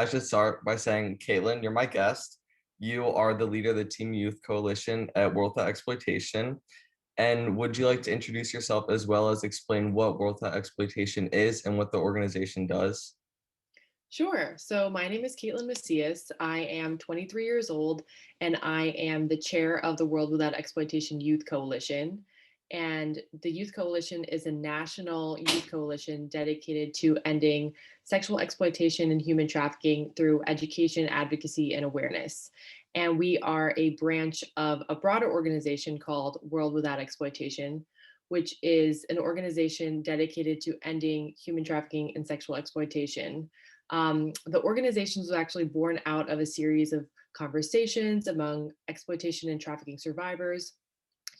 I should start by saying, Caitlin, you're my guest. You are the leader of the Team Youth Coalition at World Without Exploitation. And would you like to introduce yourself as well as explain what World Without Exploitation is and what the organization does? Sure. So my name is Caitlin Macias. I am 23 years old and I am the chair of the World Without Exploitation Youth Coalition. And the Youth Coalition is a national youth coalition dedicated to ending sexual exploitation and human trafficking through education, advocacy, and awareness. And we are a branch of a broader organization called World Without Exploitation, which is an organization dedicated to ending human trafficking and sexual exploitation. The organization was actually born out of a series of conversations among exploitation and trafficking survivors,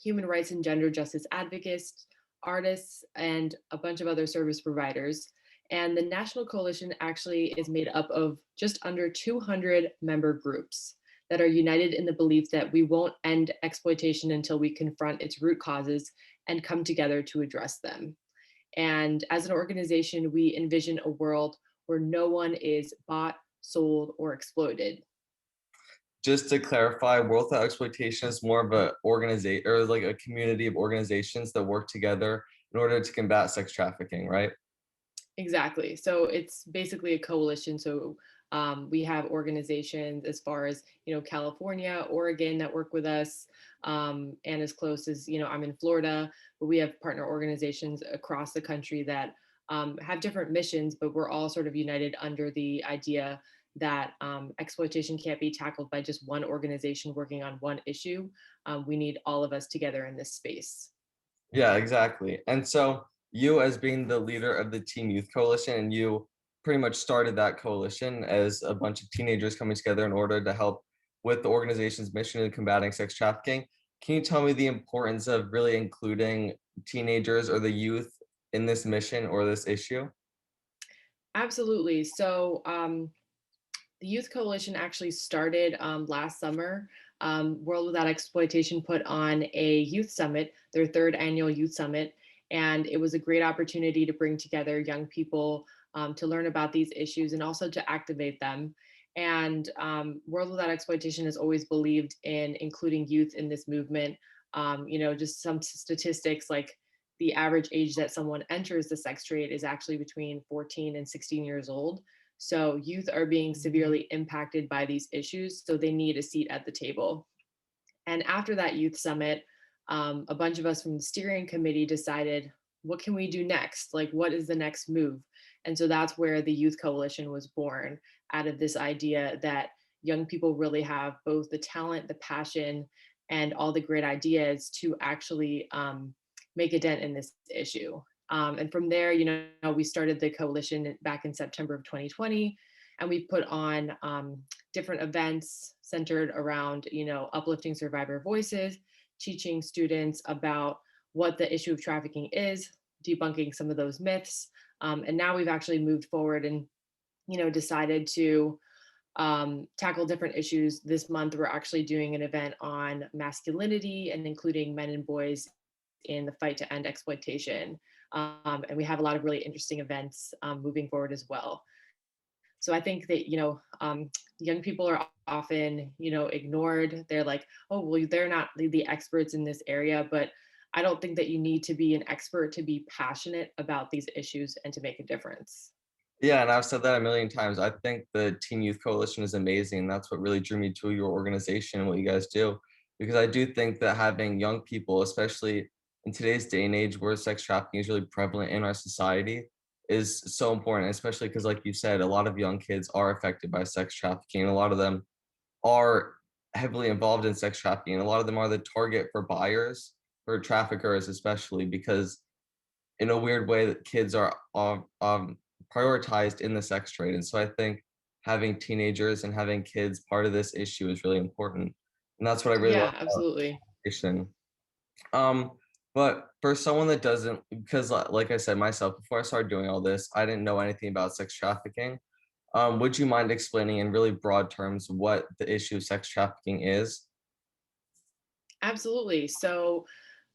human rights and gender justice advocates, artists, and a bunch of other service providers. And the National Coalition actually is made up of just under 200 member groups that are united in the belief that we won't end exploitation until we confront its root causes and come together to address them. And as an organization, we envision a world where no one is bought, sold, or exploited. Just to clarify, World Without Exploitation is more of a organization or like a community of organizations that work together in order to combat sex trafficking, right? Exactly. So it's basically a coalition. So we have organizations as far as California, Oregon that work with us, and as close as I'm in Florida, but we have partner organizations across the country that have different missions, but we're all sort of united under the idea that exploitation can't be tackled by just one organization working on one issue. We need all of us together in this space. Yeah, exactly. And so you as being the leader of the Teen Youth Coalition, and you pretty much started that coalition as a bunch of teenagers coming together in order to help with the organization's mission in combating sex trafficking. Can you tell me the importance of really including teenagers or the youth in this mission or this issue? Absolutely. So the Youth Coalition actually started last summer. World Without Exploitation put on a youth summit, their third annual youth summit, and it was a great opportunity to bring together young people to learn about these issues and also to activate them. And World Without Exploitation has always believed in including youth in this movement. Just some statistics like the average age that someone enters the sex trade is actually between 14 and 16 years old. So youth are being severely impacted by these issues, so they need a seat at the table. And after that youth summit, a bunch of us from the steering committee decided, what can we do next? Like, what is the next move? And so that's where the Youth Coalition was born, out of this idea that young people really have both the talent, the passion, and all the great ideas to actually make a dent in this issue. And from there, we started the coalition back in September of 2020, and we put on different events centered around, uplifting survivor voices, teaching students about what the issue of trafficking is, debunking some of those myths. And now we've actually moved forward and, decided to tackle different issues. This month, we're actually doing an event on masculinity and including men and boys in the fight to end exploitation. And we have a lot of really interesting events moving forward as well. So I think that, young people are often, ignored. They're like, oh, well, they're not the experts in this area. But I don't think that you need to be an expert to be passionate about these issues and to make a difference. Yeah, and I've said that a million times. I think the Teen Youth Coalition is amazing. That's what really drew me to your organization and what you guys do. Because I do think that having young people, especially in today's day and age where sex trafficking is really prevalent in our society, is so important, especially because, like you said, a lot of young kids are affected by sex trafficking. And a lot of them are heavily involved in sex trafficking. And a lot of them are the target for buyers, for traffickers, especially because in a weird way that kids are prioritized in the sex trade. And so I think having teenagers and having kids part of this issue is really important. And that's what I really love Yeah, about absolutely. education. Um, but for someone that doesn't, because like I said myself, before I started doing all this, I didn't know anything about sex trafficking. Would you mind explaining in really broad terms what the issue of sex trafficking is? Absolutely. So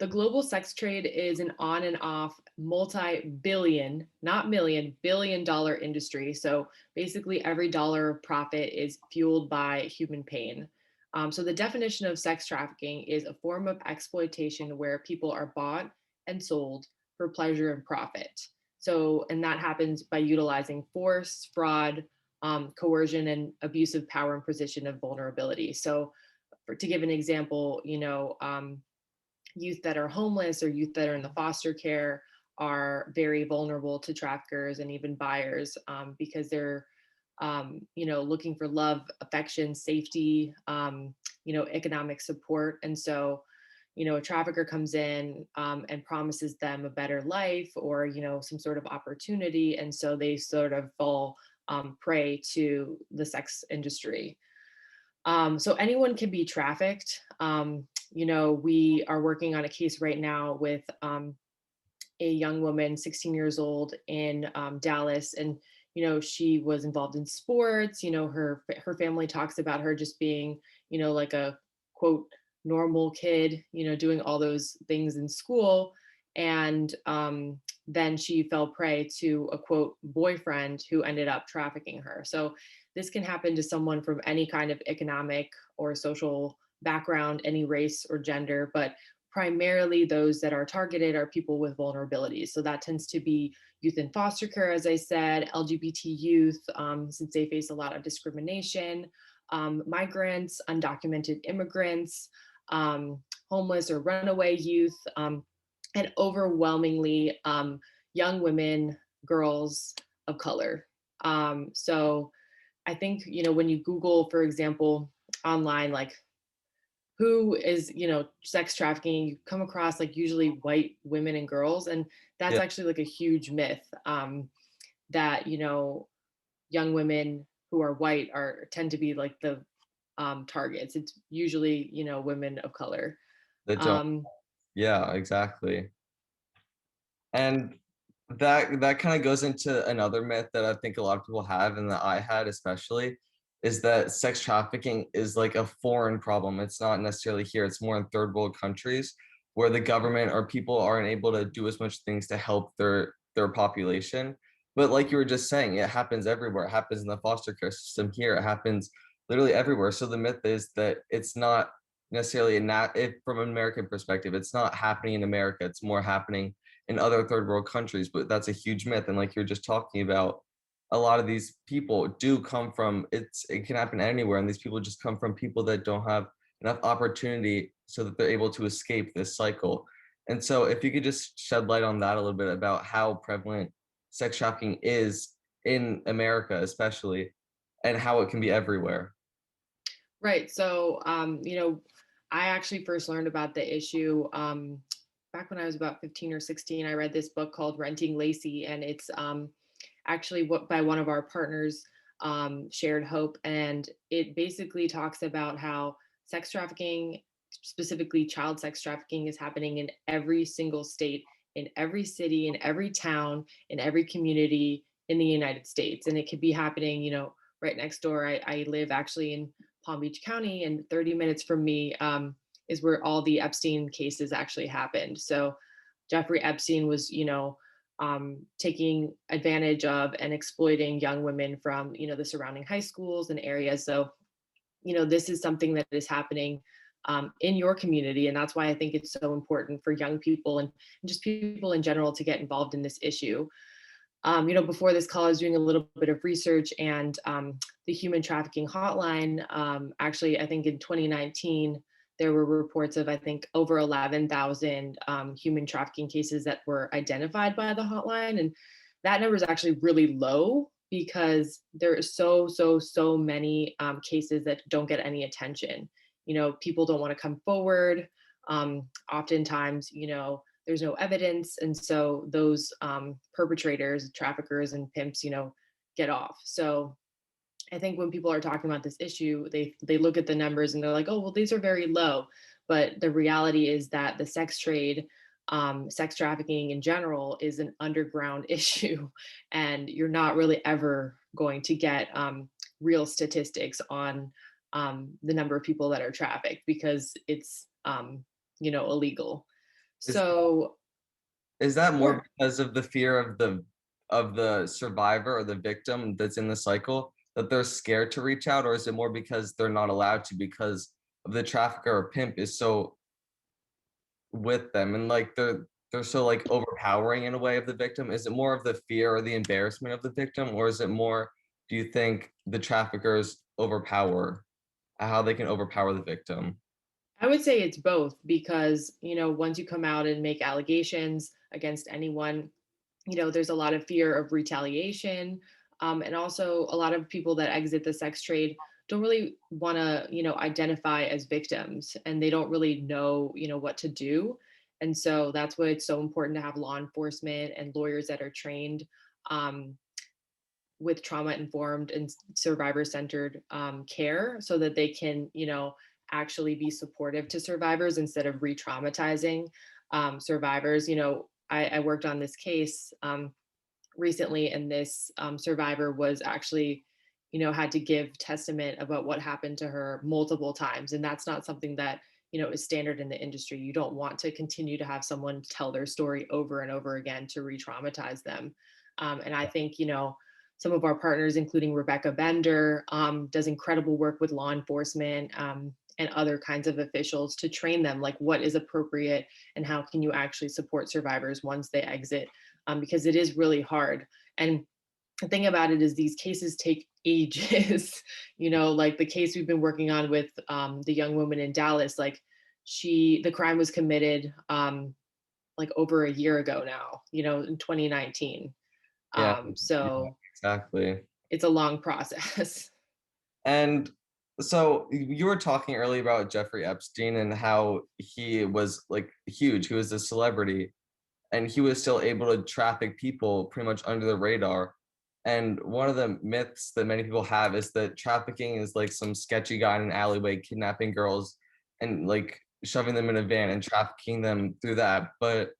the global sex trade is an on and off multi-billion, not million, billion-dollar industry. So basically, every dollar of profit is fueled by human pain. So the definition of sex trafficking is a form of exploitation where people are bought and sold for pleasure and profit. So, and that happens by utilizing force, fraud, coercion, and abusive power and position of vulnerability. So, to give an example, youth that are homeless or youth that are in the foster care are very vulnerable to traffickers and even buyers, because they're looking for love, affection, safety, economic support. And so, a trafficker comes in, and promises them a better life or, some sort of opportunity. And so they sort of fall prey to the sex industry. So anyone can be trafficked. We are working on a case right now with a young woman, 16 years old, in Dallas, and she was involved in sports. Her family talks about her just being, like a quote normal kid, doing all those things in school, and then she fell prey to a quote boyfriend who ended up trafficking her. So this can happen to someone from any kind of economic or social background, any race or gender, but primarily those that are targeted are people with vulnerabilities. So that tends to be youth in foster care, as I said, LGBT youth, since they face a lot of discrimination, migrants, undocumented immigrants, homeless or runaway youth, and overwhelmingly young women, girls of color. So I think, when you Google, for example, online, like who is, sex trafficking, you come across like usually white women and girls. And that's Yeah. actually like a huge myth, that, young women who are white tend to be like the targets. It's usually, women of color. That don't. Um, Yeah, exactly. And that kind of goes into another myth that I think a lot of people have, and that I had especially, is that sex trafficking is like a foreign problem. It's not necessarily here. It's more in third world countries where the government or people aren't able to do as much things to help their population. But like you were just saying, it happens everywhere. It happens in the foster care system here. It happens literally everywhere. So the myth is that it's not necessarily from an American perspective, it's not happening in America. It's more happening in other third world countries, but that's a huge myth. And like you're just talking about, a lot of these people do come from it can happen anywhere. And these people just come from people that don't have enough opportunity so that they're able to escape this cycle. And so if you could just shed light on that a little bit about how prevalent sex trafficking is in America, especially, and how it can be everywhere. right. So, I actually first learned about the issue back when I was about 15 or 16. I read this book called Renting Lacey, and it's actually what by one of our partners, Shared Hope. And it basically talks about how sex trafficking, specifically child sex trafficking, is happening in every single state, in every city, in every town, in every community in the United States. And it could be happening, right next door. I live actually in Palm Beach County, and 30 minutes from me is where all the Epstein cases actually happened. So Jeffrey Epstein was, taking advantage of and exploiting young women from, the surrounding high schools and areas. So, this is something that is happening in your community. And that's why I think it's so important for young people and just people in general to get involved in this issue. Before this call, I was doing a little bit of research, and the human trafficking hotline, actually, I think in 2019, there were reports of, I think, over 11,000 human trafficking cases that were identified by the hotline. And that number is actually really low because there are so many cases that don't get any attention. People don't want to come forward. Oftentimes, there's no evidence. And so those perpetrators, traffickers, and pimps, get off. So I think when people are talking about this issue, they look at the numbers and they're like, oh, well, these are very low. But the reality is that the sex trade, sex trafficking in general, is an underground issue, and you're not really ever going to get real statistics on the number of people that are trafficked because it's illegal. Is So Is that more Sure. because of the fear of the survivor or the victim that's in the cycle, that they're scared to reach out, or is it more because they're not allowed to because of the trafficker or pimp is so with them and, like, they're so, like, overpowering in a way of the victim? Is it more of the fear or the embarrassment of the victim, or is it more, do you think the traffickers overpower how they can overpower the victim? I would say it's both because, once you come out and make allegations against anyone, there's a lot of fear of retaliation. And also, a lot of people that exit the sex trade don't really want to, identify as victims and they don't really know, what to do. And so that's why it's so important to have law enforcement and lawyers that are trained um, with trauma informed and survivor centered care so that they can, actually be supportive to survivors instead of re traumatizing survivors. I worked on this case recently, and this survivor was actually, had to give testament about what happened to her multiple times. And that's not something that, is standard in the industry. You don't want to continue to have someone tell their story over and over again to re traumatize them. And I think, some of our partners, including Rebecca Bender, does incredible work with law enforcement and other kinds of officials to train them, like what is appropriate and how can you actually support survivors once they exit, because it is really hard. And the thing about it is these cases take ages. Like the case we've been working on with the young woman in Dallas, like the crime was committed like over a year ago now, in 2019. Yeah, yeah, So exactly. it's a long process. And so you were talking earlier about Jeffrey Epstein and how he was, like, huge, he was a celebrity, and he was still able to traffic people pretty much under the radar. And one of the myths that many people have is that trafficking is like some sketchy guy in an alleyway kidnapping girls and, like, shoving them in a van and trafficking them through that. But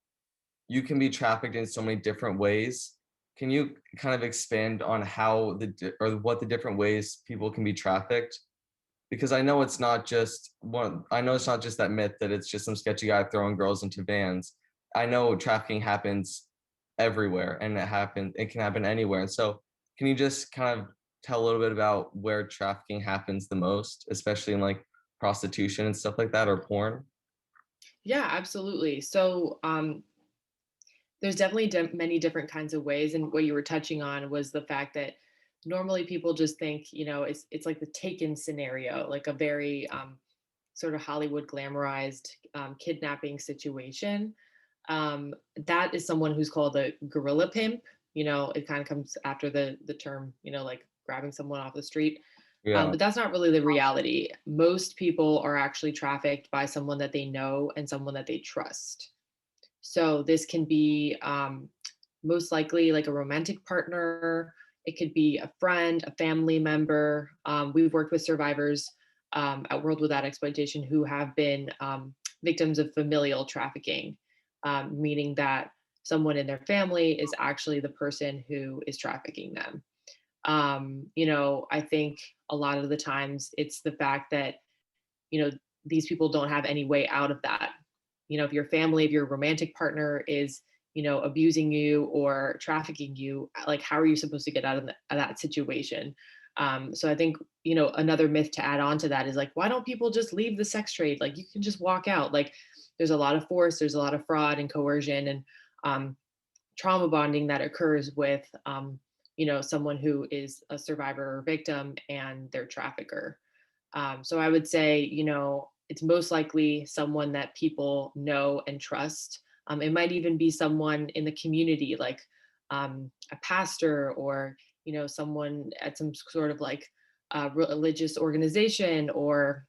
you can be trafficked in so many different ways. Can you kind of expand on how or what the different ways people can be trafficked? Because I know it's not just that myth that it's just some sketchy guy throwing girls into vans. I know trafficking happens everywhere and it can happen anywhere. And so can you just kind of tell a little bit about where trafficking happens the most, especially in, like, prostitution and stuff like that, or porn? Yeah, absolutely. So there's definitely many different kinds of ways, and what you were touching on was the fact that normally people just think, it's like the Taken scenario, like a very sort of Hollywood glamorized kidnapping situation. That is someone who's called a gorilla pimp. It kind of comes after the term, like grabbing someone off the street. Yeah. But that's not really the reality. Most people are actually trafficked by someone that they know and someone that they trust. So this can be most likely like a romantic partner. It could be a friend, a family member. We've worked with survivors at World Without Exploitation who have been victims of familial trafficking, meaning that someone in their family is actually the person who is trafficking them. I think a lot of the times it's the fact that, you know, these people don't have any way out of that. If your family, if your romantic partner is, abusing you or trafficking you, like how are you supposed to get out of that situation? So I think, another myth to add on to that is like, why don't people just leave the sex trade? Like you can just walk out. Like there's a lot of force, there's a lot of fraud and coercion and trauma bonding that occurs with, someone who is a survivor or victim and their trafficker. So I would say, it's most likely someone that people know and trust. It might even be someone in the community, like a pastor or, someone at some sort of like religious organization or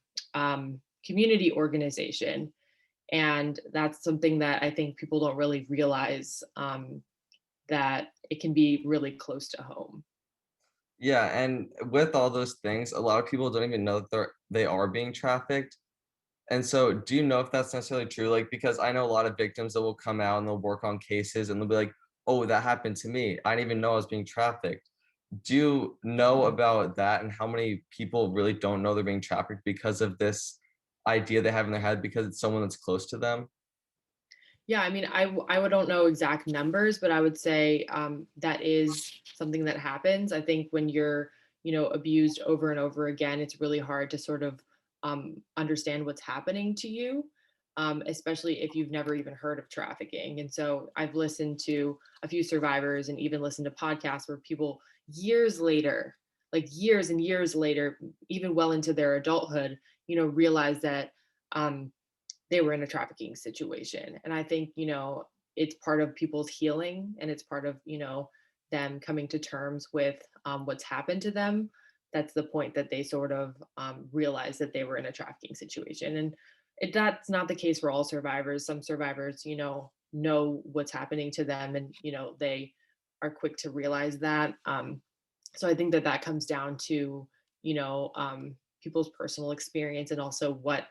community organization. And that's something that I think people don't really realize, that it can be really close to home. Yeah, and with all those things, a lot of people don't even know that they are being trafficked. And so do you know if that's necessarily true? Like, because I know a lot of victims that will come out and they'll work on cases and they'll be like, "Oh, that happened to me. I didn't even know I was being trafficked." Do you know about that and how many people really don't know they're being trafficked because of this idea they have in their head because it's someone that's close to them? Yeah, I mean, I don't know exact numbers, but I would say that is something that happens. I think when you're, abused over and over again, it's really hard to sort of understand what's happening to you, especially if you've never even heard of trafficking. And so I've listened to a few survivors and even listened to podcasts where people years later, like years and years later, even well into their adulthood, realize that. They were in a trafficking situation. And I think, it's part of people's healing and it's part of, them coming to terms with what's happened to them. That's the point that they sort of realize that they were in a trafficking situation. And that's not the case for all survivors. Some survivors, know what's happening to them and, they are quick to realize that. So I think that that comes down to, people's personal experience and also what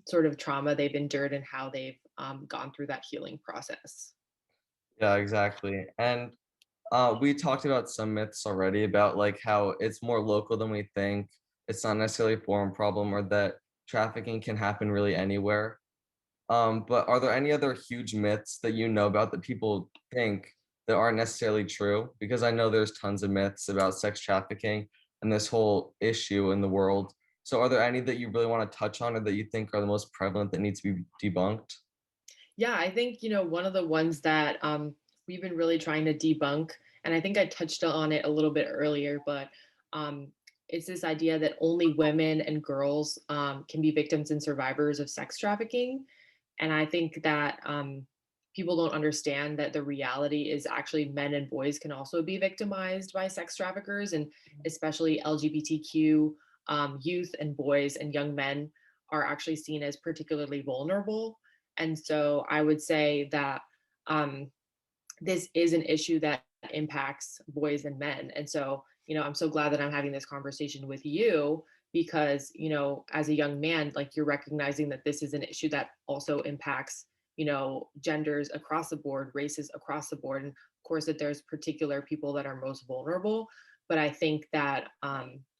sort of trauma they've endured and how they've gone through that healing process. Yeah, exactly. And we talked about some myths already about like how it's more local than we think. It's not necessarily a foreign problem, or that trafficking can happen really anywhere. But are there any other huge myths that you know about that people think that aren't necessarily true? Because I know there's tons of myths about sex trafficking and this whole issue in the world. So are there any that you really want to touch on or that you think are the most prevalent that need to be debunked? Yeah, I think, one of the ones that we've been really trying to debunk, and I think I touched on it a little bit earlier, but um, it's this idea that only women and girls can be victims and survivors of sex trafficking. And I think that people don't understand that the reality is actually men and boys can also be victimized by sex traffickers, and especially LGBTQ youth and boys and young men are actually seen as particularly vulnerable. And so I would say that um, this is an issue that impacts boys and men. And so, I'm so glad that I'm having this conversation with you because, as a young man, like you're recognizing that this is an issue that also impacts, genders across the board, races across the board. And of course, that there's particular people that are most vulnerable. But I think that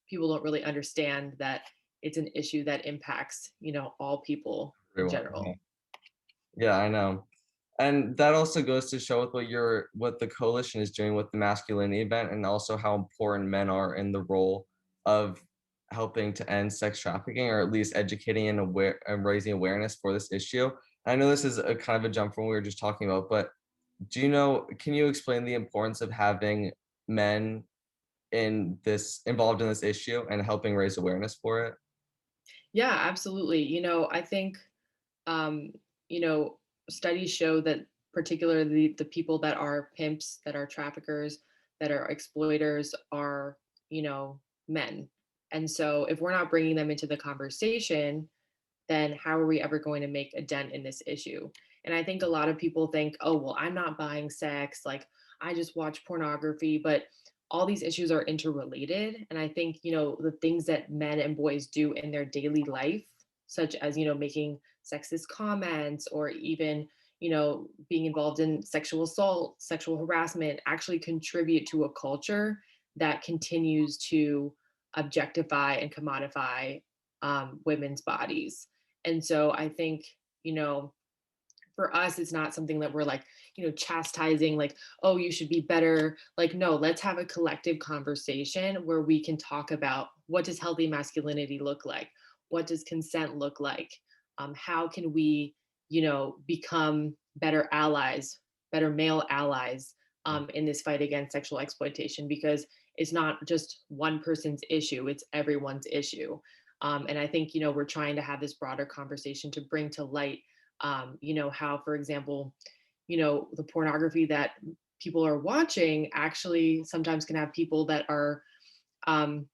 people don't really understand that it's an issue that impacts, all people in Everyone, yeah. general. Yeah, I know. And that also goes to show with what the coalition is doing with the masculinity event and also how important men are in the role of helping to end sex trafficking, or at least educating and aware and raising awareness for this issue. I know this is a kind of a jump from what we were just talking about, but can you explain the importance of having men involved in this issue and helping raise awareness for it? Yeah, absolutely. I think um, you know, studies show that particularly the people that are pimps, that are traffickers, that are exploiters are, men. And so if we're not bringing them into the conversation, then how are we ever going to make a dent in this issue? And I think a lot of people think, oh, well, I'm not buying sex. Like, I just watch pornography. But all these issues are interrelated. And I think, the things that men and boys do in their daily life, such as, making sexist comments or even, being involved in sexual assault, sexual harassment, actually contribute to a culture that continues to objectify and commodify women's bodies. And so I think, you know, for us, it's not something that we're like, chastising, like, oh, you should be better. Like, no, let's have a collective conversation where we can talk about what does healthy masculinity look like? What does consent look like? How can we, become better allies, better male allies in this fight against sexual exploitation? Because it's not just one person's issue, it's everyone's issue. And I think, we're trying to have this broader conversation to bring to light how, for example, the pornography that people are watching actually sometimes can have people that are um,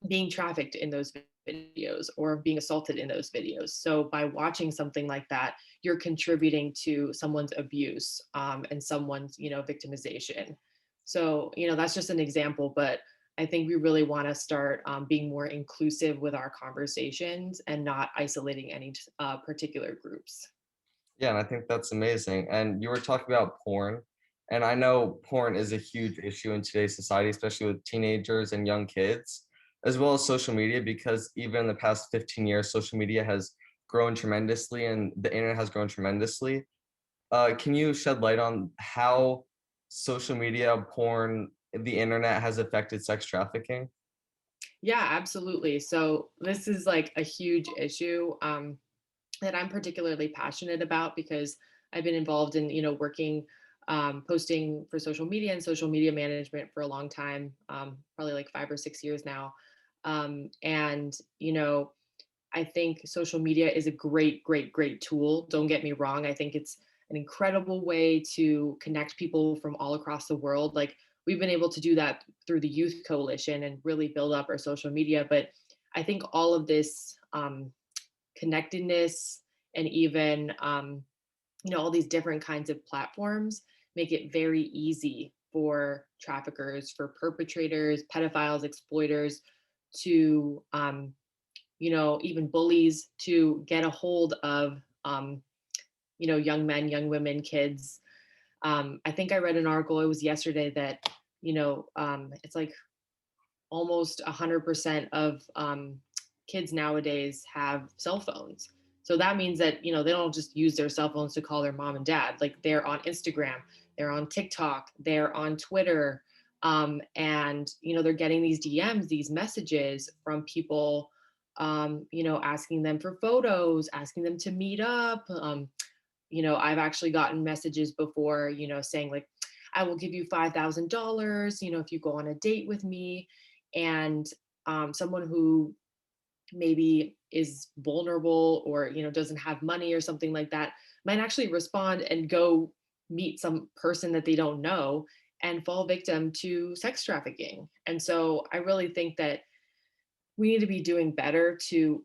being trafficked in those videos or being assaulted in those videos. So by watching something like that, you're contributing to someone's abuse and someone's, victimization. So, that's just an example, but I think we really want to start being more inclusive with our conversations and not isolating any particular groups. Yeah, and I think that's amazing. And you were talking about porn, and I know porn is a huge issue in today's society, especially with teenagers and young kids, as well as social media, because even in the past 15 years, social media has grown tremendously and the internet has grown tremendously. can you shed light on how social media, porn, the internet has affected sex trafficking? Yeah, absolutely. So this is like a huge issue that I'm particularly passionate about because I've been involved in, working, posting for social media and social media management for a long time, probably like 5 or 6 years now. And, I think social media is a great, great, great tool. Don't get me wrong. I think it's an incredible way to connect people from all across the world. Like we've been able to do that through the Youth Coalition and really build up our social media. But I think all of this connectedness and even all these different kinds of platforms make it very easy for traffickers, for perpetrators, pedophiles, exploiters to even bullies to get a hold of young men, young women, kids. I think I read an article, it was yesterday, that it's like almost 100% of kids nowadays have cell phones. So that means that they don't just use their cell phones to call their mom and dad. Like they're on Instagram, they're on TikTok, they're on Twitter, and they're getting these DMs, these messages from people, asking them for photos, asking them to meet up. I've actually gotten messages before, saying like, I will give you $5,000, if you go on a date with me. And someone who maybe is vulnerable or doesn't have money or something like that might actually respond and go meet some person that they don't know and fall victim to sex trafficking. And so I really think that we need to be doing better to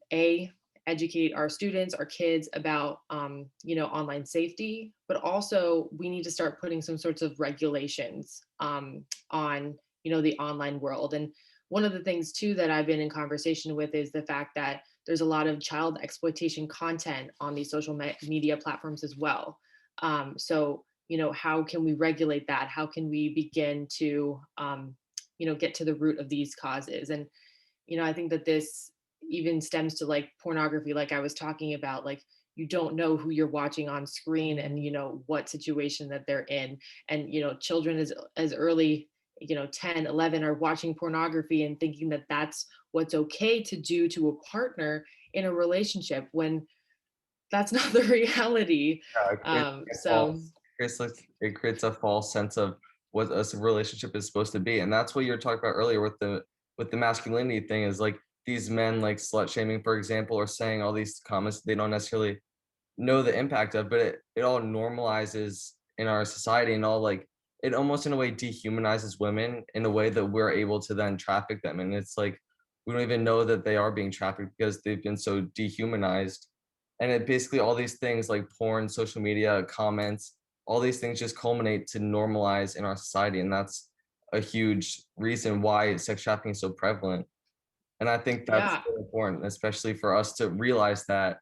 educate our students, our kids about online safety, but also we need to start putting some sorts of regulations on the online world. And one of the things too that I've been in conversation with is the fact that there's a lot of child exploitation content on these social media platforms as well. So how can we regulate that? How can we begin to get to the root of these causes? And I think that this even stems to like pornography, like I was talking about, like you don't know who you're watching on screen and what situation that they're in. And children as early 10, 11 are watching pornography and thinking that that's what's okay to do to a partner in a relationship when that's not the reality. It creates like a So it creates a false sense of what a relationship is supposed to be, and that's what you were talking about earlier with the masculinity thing is like these men like slut shaming, for example, or saying all these comments they don't necessarily know the impact of, but it all normalizes in our society and all like it almost in a way dehumanizes women in a way that we're able to then traffic them, and it's like we don't even know that they are being trafficked because they've been so dehumanized. And it basically all these things like porn, social media, comments, all these things just culminate to normalize in our society, and that's a huge reason why sex trafficking is so prevalent. And I think that's yeah. so important, especially for us to realize that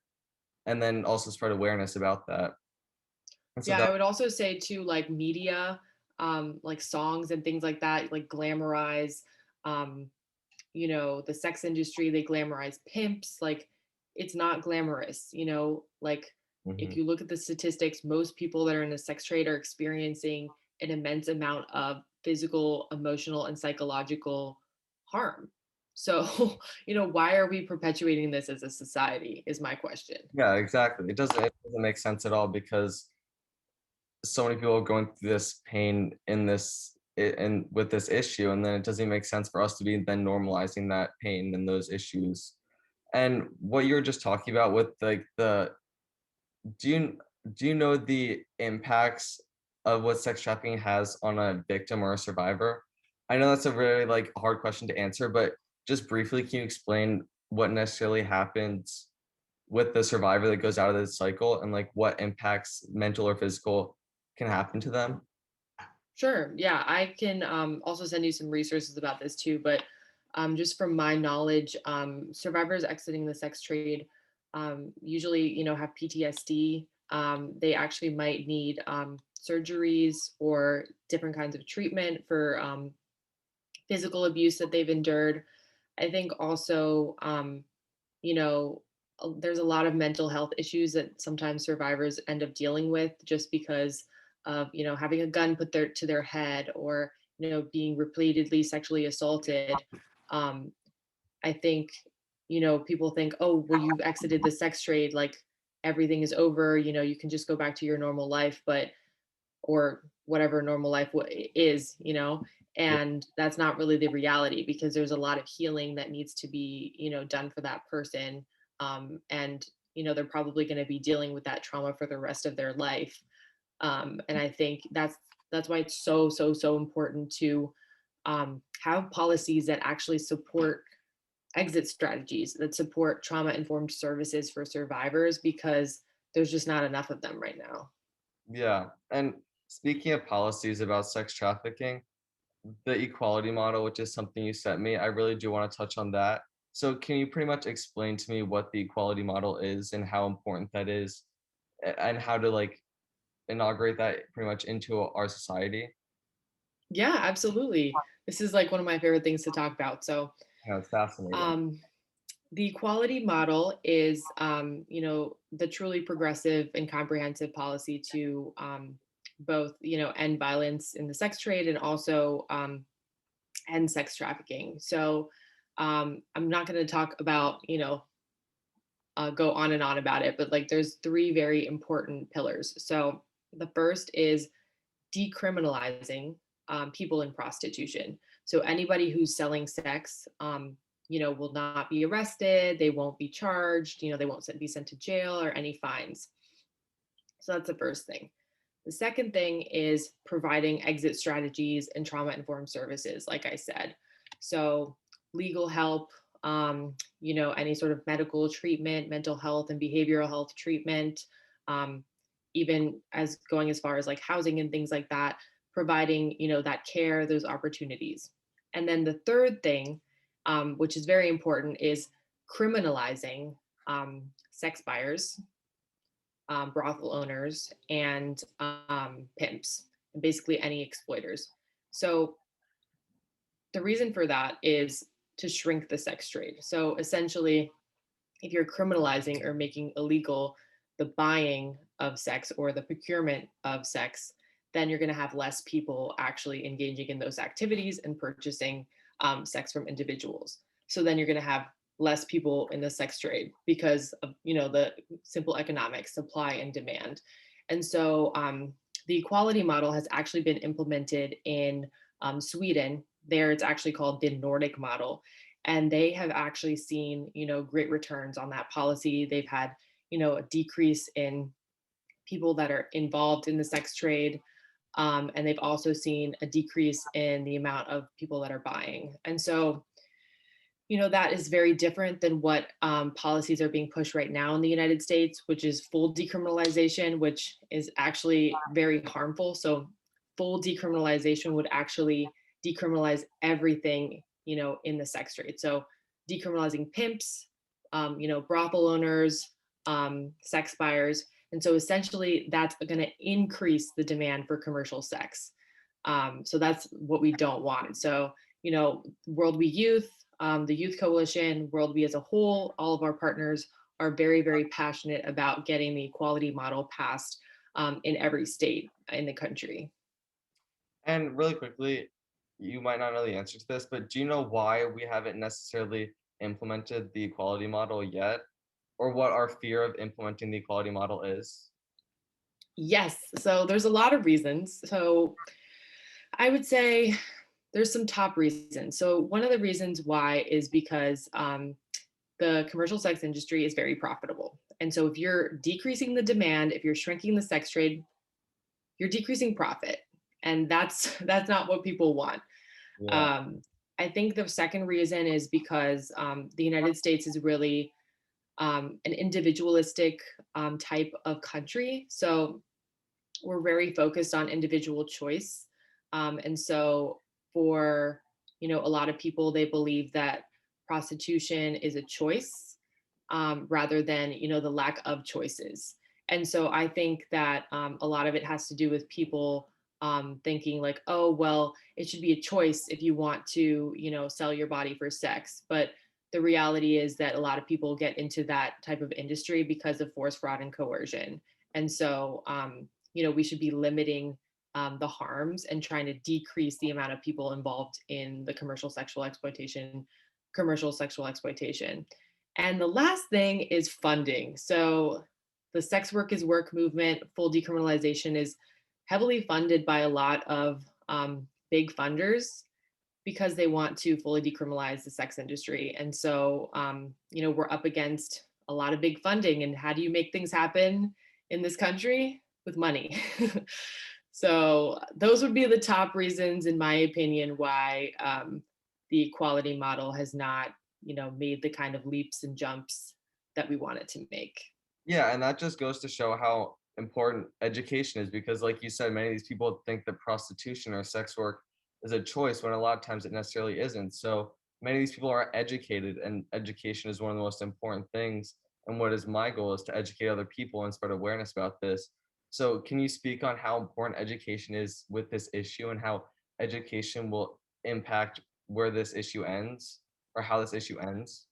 and then also spread awareness about that. And so Yeah, that I would also say too, like media, like songs and things like that, like glamorize, um, the sex industry, they glamorize pimps. Like it's not glamorous, like if mhm. you look at the statistics, most people that are in the sex trade are experiencing an immense amount of physical, emotional, and psychological harm. So, why are we perpetuating this as a society is my question. Yeah, exactly. It doesn't make sense at all because so many people are going through this pain in and with this issue, and then it doesn't make sense for us to be then normalizing that pain and those issues. And what you were just talking about with like the do you do you know the impacts of what sex trafficking has on a victim or a survivor? I know that's a very like hard question to answer, but just briefly, can you explain what necessarily happens with the survivor that goes out of this cycle and like what impacts mental or physical can happen to them? Sure. Yeah, I can also send you some resources about this too. But just from my knowledge, survivors exiting the sex trade usually, have PTSD. They actually might need surgeries or different kinds of treatment for physical abuse that they've endured. I think also, you know, there's a lot of mental health issues that sometimes survivors end up dealing with just because of, having a gun put to their head, or, being repeatedly sexually assaulted. Um, I think, people think, oh, well, you've exited the sex trade, like everything is over, you can just go back to your normal life, but or whatever normal life is, Yeah. and that's not really the reality, because there's a lot of healing that needs to be, done for that person. And they're probably going to be dealing with that trauma for the rest of their life. And I think that's why it's so important to have policies that actually support exit strategies, that support trauma informed services for survivors, because there's just not enough of them right now. Yeah. And speaking of policies about sex trafficking, the equality model, which is something you sent me, I really do want to touch on that. So can you pretty much explain to me what the equality model is and how important that is, and how to like inaugurate that pretty much into our society? Yeah, absolutely. This is like one of my favorite things to talk about. So, Yeah, it's fascinating. um, the equality model is, the truly progressive and comprehensive policy to both, end violence in the sex trade, and also end sex trafficking. So, I'm not going to talk about, go on and on about it, but like there's three very important pillars. So, the first is decriminalizing people in prostitution. So anybody who's selling sex, will not be arrested. They won't be charged. They won't be sent to jail or any fines. So that's the first thing. The second thing is providing exit strategies and trauma informed services, like I said. So legal help, any sort of medical treatment, mental health and behavioral health treatment, um, even as going as far as like housing and things like that, providing, that care, those opportunities. And then the third thing, which is very important, is criminalizing sex buyers, brothel owners, and pimps, and basically any exploiters. So the reason for that is to shrink the sex trade. So essentially, if you're criminalizing or making illegal the buying of sex or the procurement of sex, then you're going to have less people actually engaging in those activities and purchasing sex from individuals. So then you're going to have less people in the sex trade because of, the simple economics, supply and demand. And so the equality model has actually been implemented in Sweden. There, it's actually called the Nordic model, and they have actually seen, great returns on that policy. They've had, a decrease in people that are involved in the sex trade, and they've also seen a decrease in the amount of people that are buying. And so, that is very different than what policies are being pushed right now in the United States, which is full decriminalization, which is actually very harmful. So full decriminalization would actually decriminalize everything, in the sex trade. So decriminalizing pimps, brothel owners, sex buyers. And so essentially that's going to increase the demand for commercial sex. So that's what we don't want. So, World We Youth, the Youth Coalition, World We as a whole, all of our partners are very, very passionate about getting the equality model passed in every state in the country. And really quickly, you might not know the answer to this, but do you know why we haven't necessarily implemented the equality model yet? Or what our fear of implementing the equality model is? Yes, so there's a lot of reasons. So I would say there's some top reasons. So one of the reasons why is because the commercial sex industry is very profitable. And so if you're decreasing the demand, if you're shrinking the sex trade, you're decreasing profit. And that's that's not what people want. Yeah. Um, I think the second reason is because the United States is really an individualistic type of country. So we're very focused on individual choice. And so for, a lot of people, they believe that prostitution is a choice, rather than, the lack of choices. And so I think that a lot of it has to do with people thinking like, oh, well, it should be a choice if you want to, sell your body for sex. But the reality is that a lot of people get into that type of industry because of force, fraud, and coercion. And so, we should be limiting the harms and trying to decrease the amount of people involved in the commercial sexual exploitation. And the last thing is funding. So the sex work is work movement, full decriminalization is heavily funded by a lot of big funders because they want to fully decriminalize the sex industry. And so, we're up against a lot of big funding. And how do you make things happen in this country? With money. So, those would be the top reasons, in my opinion, why the equality model has not, made the kind of leaps and jumps that we want it to make. Yeah, and that just goes to show how important education is because, like you said, many of these people think that prostitution or sex work is a choice when a lot of times it necessarily isn't. So many of these people are educated, and education is one of the most important things. And what is my goal is to educate other people and spread awareness about this. So, can you speak on how important education is with this issue and how education will impact where this issue ends or how this issue ends?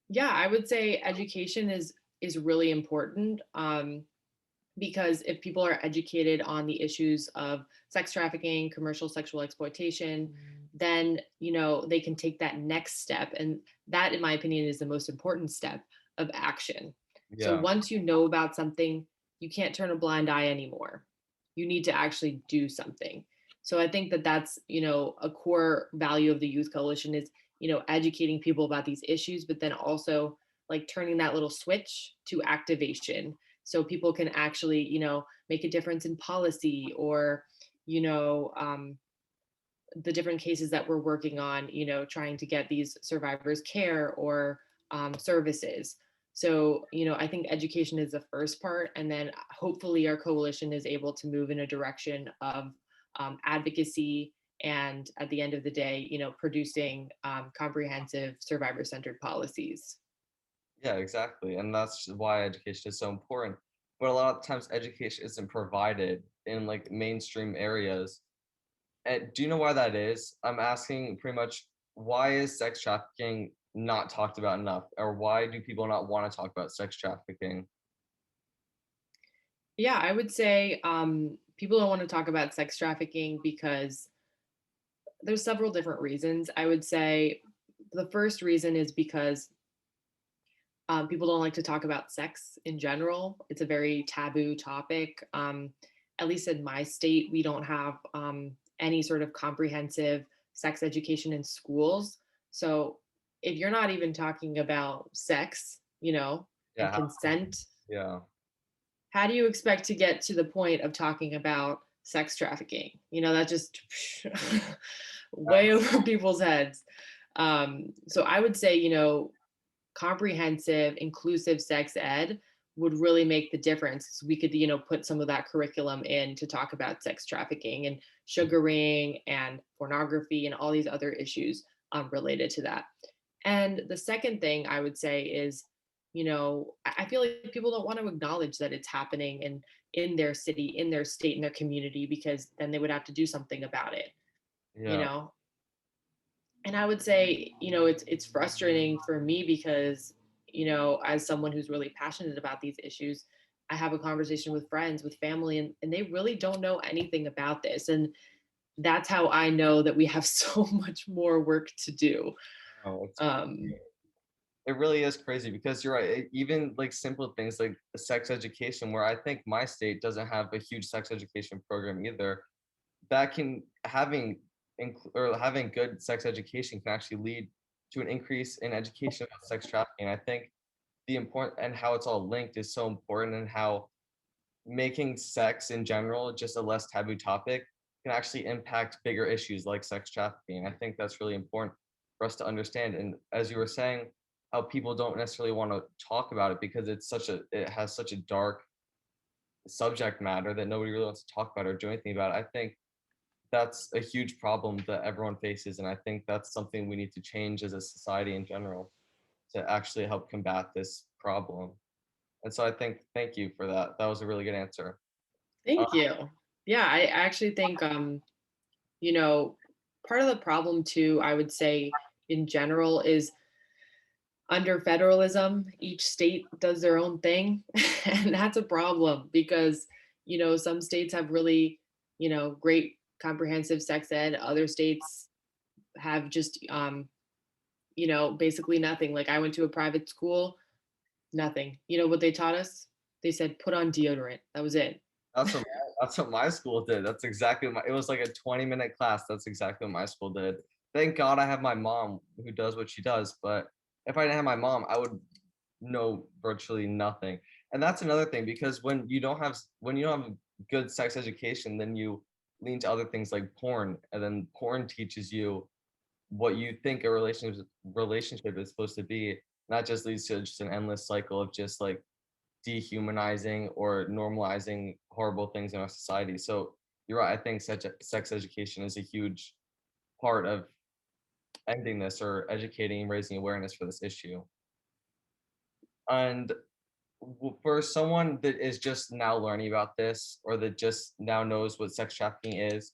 Yeah, I would say education is really important. Because if people are educated on the issues of sex trafficking, commercial sexual exploitation, then they can take that next step, and that, in my opinion, is the most important step of action. So Yeah. once you know about something, you can't turn a blind eye anymore. You need to actually do something. So I think that that's a core value of the Youth Coalition is educating people about these issues, but then also like turning that little switch to activation so people can actually make a difference in policy or you know um, the different cases that we're working on, trying to get these survivors care or services. So I think education is the first part, and then hopefully our coalition is able to move in a direction of advocacy, and at the end of the day, producing comprehensive survivor-centered policies. Yeah, exactly. And that's why education is so important. But a lot of times education isn't provided in like mainstream areas. And do you know why that is? I'm asking pretty much why is sex trafficking not talked about enough? Or why do people not want to talk about sex trafficking? Yeah, I would say people don't want to talk about sex trafficking because there's several different reasons. I would say the first reason is because people don't like to talk about sex in general. It's a very taboo topic. At least in my state, we don't have any sort of comprehensive sex education in schools. So if you're not even talking about sex, Yeah, and consent, yeah. how do you expect to get to the point of talking about sex trafficking? That just way over people's heads. So I would say, comprehensive, inclusive sex ed would really make the difference. We could, put some of that curriculum in to talk about sex trafficking and sugaring and pornography and all these other issues related to that. And the second thing I would say is, I feel like people don't want to acknowledge that it's happening in their city, in their state, in their community, because then they would have to do something about it, you Yeah. know? And I would say, it's frustrating for me because, as someone who's really passionate about these issues, I have a conversation with friends, with family, and they really don't know anything about this. And that's how I know that we have so much more work to do. Oh, it's Um, it really is crazy because you're right. Even like simple things like sex education, where I think my state doesn't have a huge sex education program either. That can or having good sex education can actually lead to an increase in education about sex trafficking. I think the important and how it's all linked is so important, and how making sex in general just a less taboo topic can actually impact bigger issues like sex trafficking. I think that's really important for us to understand. And as you were saying, how people don't necessarily want to talk about it because it has such a dark subject matter that nobody really wants to talk about or do anything about it. I think that's a huge problem that everyone faces, and I think that's something we need to change as a society in general to actually help combat this problem. And so I think thank you for that. That was a really good answer. Uh, Thank you. Yeah, I actually think, you know, part of the problem too, I would say in general is under federalism, each state does their own thing. And that's a problem because, some states have really, great comprehensive sex ed. Other states have just, basically nothing. Like I went to a private school, nothing. You know what they taught us? They said, put on deodorant. That was it. That's what my school did. That's exactly it was like a 20-minute class. That's exactly what my school did. Thank God I have my mom who does what she does, but if I didn't have my mom, I would know virtually nothing. And that's another thing because when you don't have good sex education, then you lean to other things like porn, and then porn teaches you what you think a relationship is supposed to be. And that just leads to just an endless cycle of just like dehumanizing or normalizing horrible things in our society. So you're right. I think sex education is a huge part of ending this or educating and raising awareness for this issue. And for someone that is just now learning about this or that just now knows what sex trafficking is,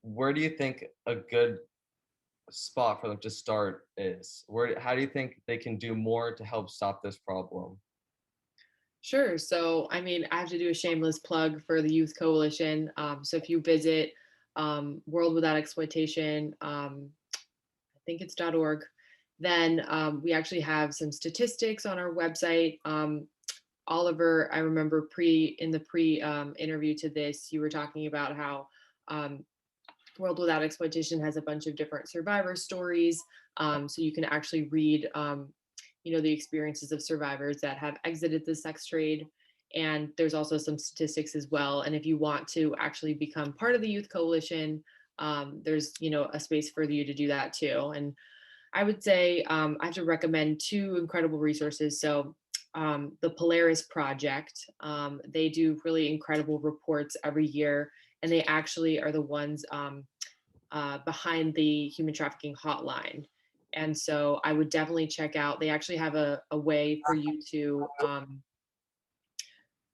where do you think a good spot for them to start is? How do you think they can do more to help stop this problem? Sure. So, I mean, I have to do a shameless plug for the Youth Coalition. So, if you visit World Without Exploitation, I think it's .org, then we actually have some statistics on our website. Oliver, I remember in the pre interview to this, you were talking about how um, World Without Exploitation has a bunch of different survivor stories. So you can actually read, the experiences of survivors that have exited the sex trade. And there's also some statistics as well. And if you want to actually become part of the Youth Coalition, there's, a space for you to do that too. And I would say I have to recommend two incredible resources. So the Polaris Project, they do really incredible reports every year, and they actually are the ones behind the human trafficking hotline. And so I would definitely check out. They actually have a way for you to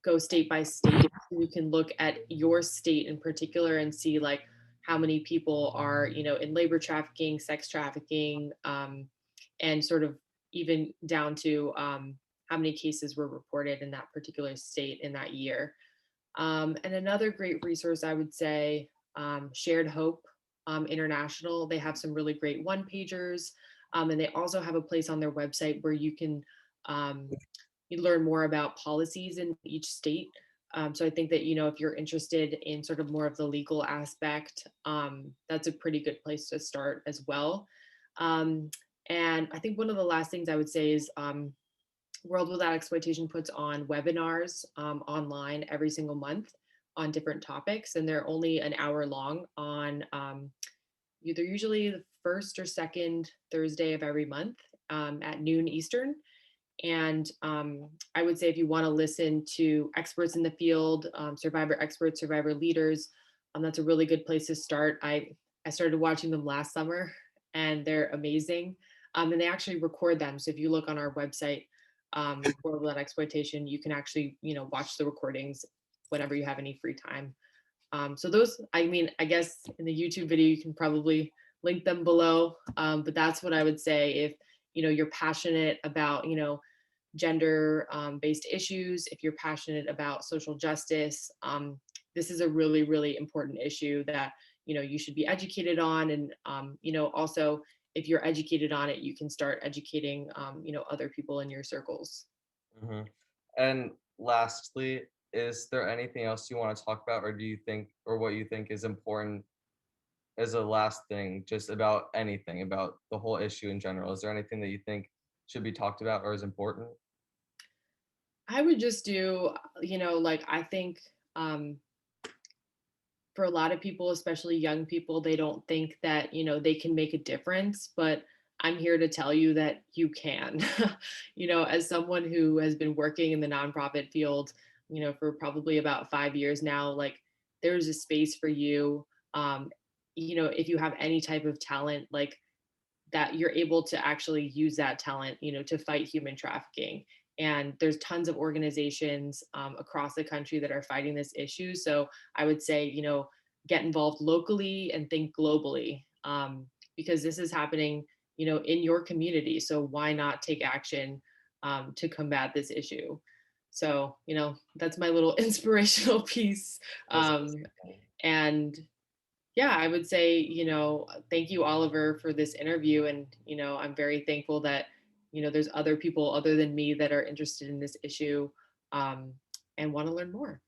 go state by state. You can look at your state in particular and see like how many people are, in labor trafficking, sex trafficking, and sort of even down to how many cases were reported in that particular state in that year. And another great resource, I would say, Shared Hope International. They have some really great one pagers. And they also have a place on their website where um, you learn more about policies in each state. So I think that, if you're interested in sort of more of the legal aspect, that's a pretty good place to start as well. Um, and I think one of the last things I would say is World Without Exploitation puts on webinars online every single month on different topics, and they're only an hour long on either usually the first or second Thursday of every month at noon Eastern. And I would say if you want to listen to experts in the field, survivor experts, survivor leaders, that's a really good place to start. I started watching them last summer, and they're amazing. And they actually record them. So if you look on our website, World Without Exploitation, you can actually watch the recordings whenever you have any free time. So those, I mean, I guess in the YouTube video you can probably link them below. But that's what I would say if you're passionate about gender based issues, if you're passionate about social justice, this is a really, really important issue that you should be educated on. And also if you're educated on it, you can start educating other people in your circles. Mhm. And lastly, is there anything else you want to talk about, or do you think, or what you think is important as a last thing, just about anything, about the whole issue in general? Is there anything that you think should be talked about or is important? I would just do, like I think for a lot of people, especially young people, they don't think that, they can make a difference, but I'm here to tell you that you can. As someone who has been working in the nonprofit field, for probably about 5 years now, like there's a space for you. If you have any type of talent, like that you're able to actually use that talent, to fight human trafficking. And there's tons of organizations across the country that are fighting this issue. So I would say, get involved locally and think globally, because this is happening, in your community. So why not take action to combat this issue? So, that's my little inspirational piece. That's Um, and yeah, I would say, thank you, Oliver, for this interview. And, I'm very thankful that, there's other people other than me that are interested in this issue, and want to learn more.